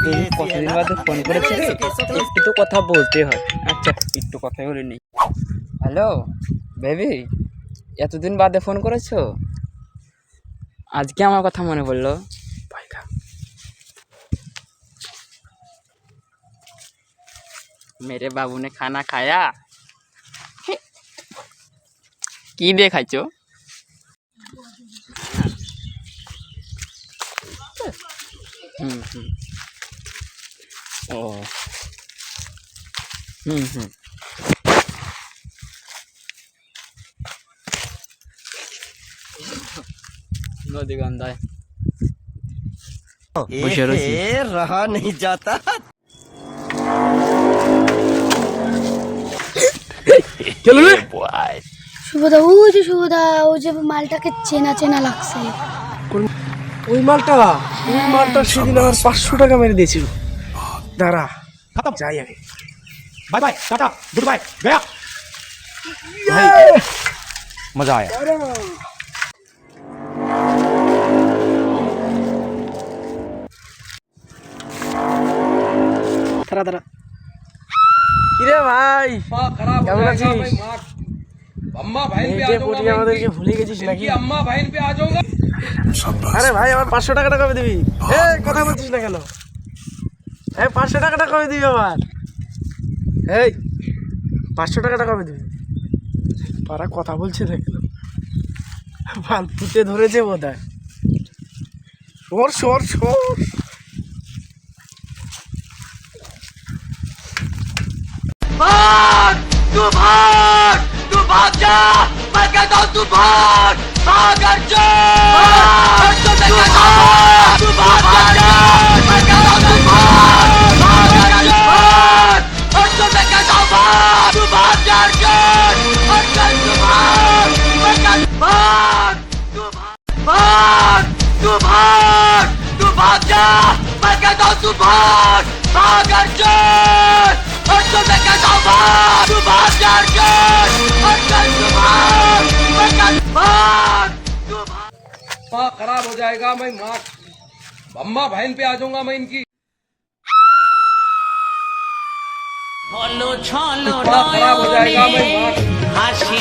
কতদিন বাদে ফোন করেছে রে, একটু তো কথা বলতে হয়। আচ্ছা একটু কথাই বলে নি। হ্যালো বেবি, এতদিন বাদে ফোন করেছো? আজকে আমার কথা মনে পড়লো। मेरे बाबू ने खाना खाया। की दे खाइছো? ও নদী গন্ধায় বসে রয়েছি। रहा नहीं जाता। শুভদা, ওই যে মালটাকে চেনা চেনা লাগছে। ওই মালটা সেদিন আমার 500 টাকা মেরে দিয়েছিল। দাঁড়া যাই আগে। Bye bye tata goodbye गया। मजा आया। দাঁড়া কিরে ভাই, কেমন আছিস? अम्मा बहन पे आ এই যে जाऊंगा পটি मैं আমাদেরকে ভুলে গেছিস নাকি? इनकी अम्मा बहन पे आ जाऊंगा। আরে ভাই আমার 500 টাকাটা কবে দিবি? কথা বলছিস না কেন? 500 টাকাটা কবে দিবি আমার? 500 টাকাটা কবে দিবি? পারা কথা বলছে না কেন? ফালতুতে ধরেছে বোধ হয়। সর तू भाग जा, मैं कहता हूँ तू भाग अर्जुन। अर्जुन मैं कहता हूँ तू भाग जा, मैं कहता हूँ तू भाग अर्जुन। अर्जुन मैं कहता हूँ भाग, तू भाग जा अर्जुन। अर्जुन तू भाग, मैं कहता हूँ तू भाग जा, मैं कहता हूँ तू भाग अर्जुन। अर्जुन मैं कहता हूँ भाग, तू भाग जा अर्जुन। अर्जुन तू भाग, मैं कहता हूँ तू भाग। माँ खराब हो जाएगा, मैं माँ अम्मा बहन पे आ जाऊंगा मैं इनकी। छलो माँ खराब हो जाएगा, मैं माँ हाशी